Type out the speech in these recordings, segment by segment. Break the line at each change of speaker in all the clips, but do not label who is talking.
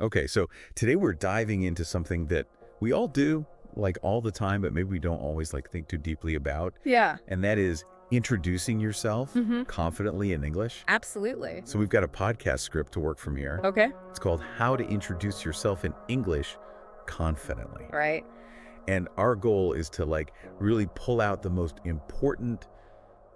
Okay, so today we're diving into something that we all do like all the time, but maybe we don't always like think too deeply about.
Yeah.
And that is introducing yourself confidently in English.
Absolutely.
So we've got a podcast script to work from here.
Okay.
It's called How to Introduce Yourself in English Confidently.
Right.
And our goal is to like really pull out the most important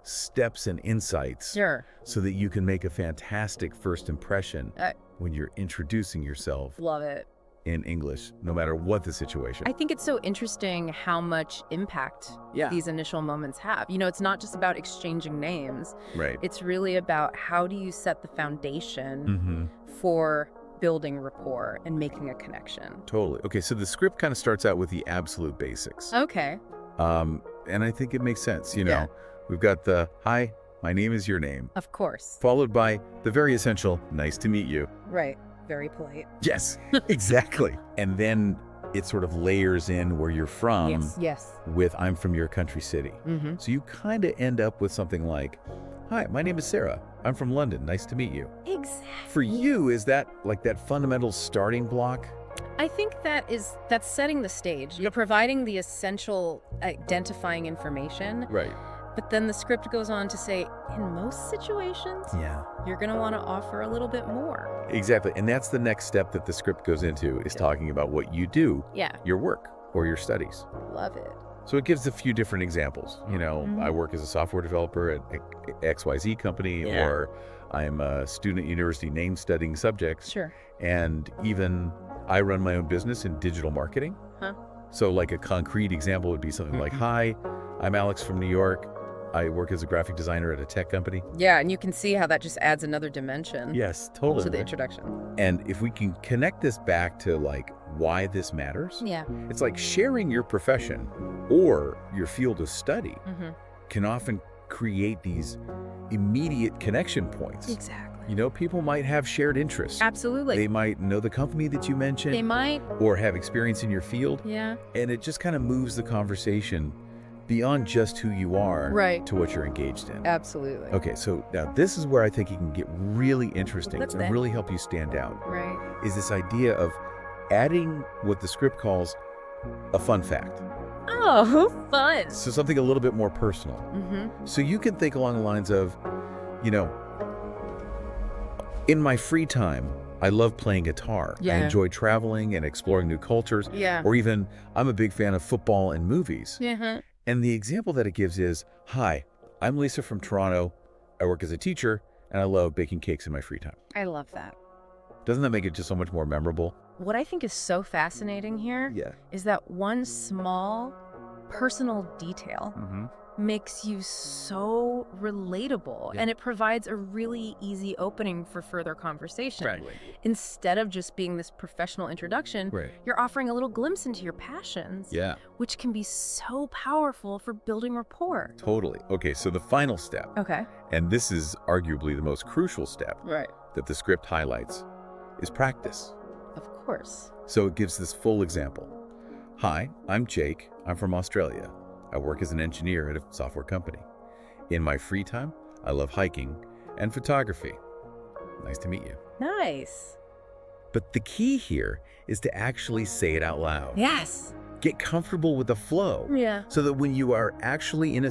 steps and insights
Sure.
so that you can make a fantastic first impression when you're introducing yourself
Love it.
in English, no matter what the situation.
I think it's so interesting how much impact these initial moments have. You know, it's not just about exchanging names.
Right.
It's really about how do you set the foundation for building rapport and making a connection.
Totally. Okay, so the script kind of starts out with the absolute basics.
Okay.
And I think it makes sense. You know, we've got the, hi, my name is your name,
Of course.
followed by the very essential, nice to meet you.
Right. Very polite.
Yes, exactly. And then it sort of layers in where you're from
Yes.
with I'm from your country city. So you kind of end up with something like, hi, my name is Sarah. I'm from London. Nice to meet you.
Exactly.
For you, is that like that fundamental starting block?
I think that's setting the stage. You're providing the essential identifying information.
Right.
But then the script goes on to say, in most situations, you're going to want to offer a little bit more.
Exactly. And that's the next step that the script goes into, is talking about what you do,
Yeah.
your work or your studies.
Love it.
So it gives a few different examples. You know, I work as a software developer at XYZ company, or I'm a student at university name studying subjects.
Sure.
And even I run my own business in digital marketing. So like a concrete example would be something like, hi, I'm Alex from New York. I work as a graphic designer at a tech company.
Yeah, and you can see how that just adds another dimension
Yes, totally.
to the introduction.
And if we can connect this back to like why this matters,
Yeah.
it's like sharing your profession or your field of study can often create these immediate connection points.
Exactly.
You know, people might have shared interests.
Absolutely.
They might know the company that you mentioned.
They might.
Or have experience in your field.
Yeah.
And it just kind of moves the conversation beyond just who you are to what you're engaged in.
Absolutely.
Okay, so now this is where I think it can get really interesting
That's
and
it.
really help you stand out.
Right.
Is this idea of adding what the script calls a fun fact.
Oh, fun.
So something a little bit more personal. So you can think along the lines of, you know, in my free time, I love playing guitar. I enjoy traveling and exploring new cultures.
Yeah.
Or even, I'm a big fan of football and movies.
Yeah.
And the example that it gives is, hi, I'm Lisa from Toronto. I work as a teacher, and I love baking cakes in my free time.
I love that.
Doesn't that make it just so much more memorable?
What I think is so fascinating here is that one small personal detail makes you so relatable, and it provides a really easy opening for further conversation. Instead of just being this professional introduction, you're offering a little glimpse into your passions, which can be so powerful for building rapport.
Totally. Okay, so the final step, and this is arguably the most crucial step that the script highlights, is practice.
Of course.
So it gives this full example. Hi, I'm Jake. I'm from Australia. I work as an engineer at a software company. In my free time, I love hiking and photography. Nice to meet you.
Nice.
But the key here is to actually say it out loud.
Yes.
Get comfortable with the flow.
Yeah.
So that when you are actually in a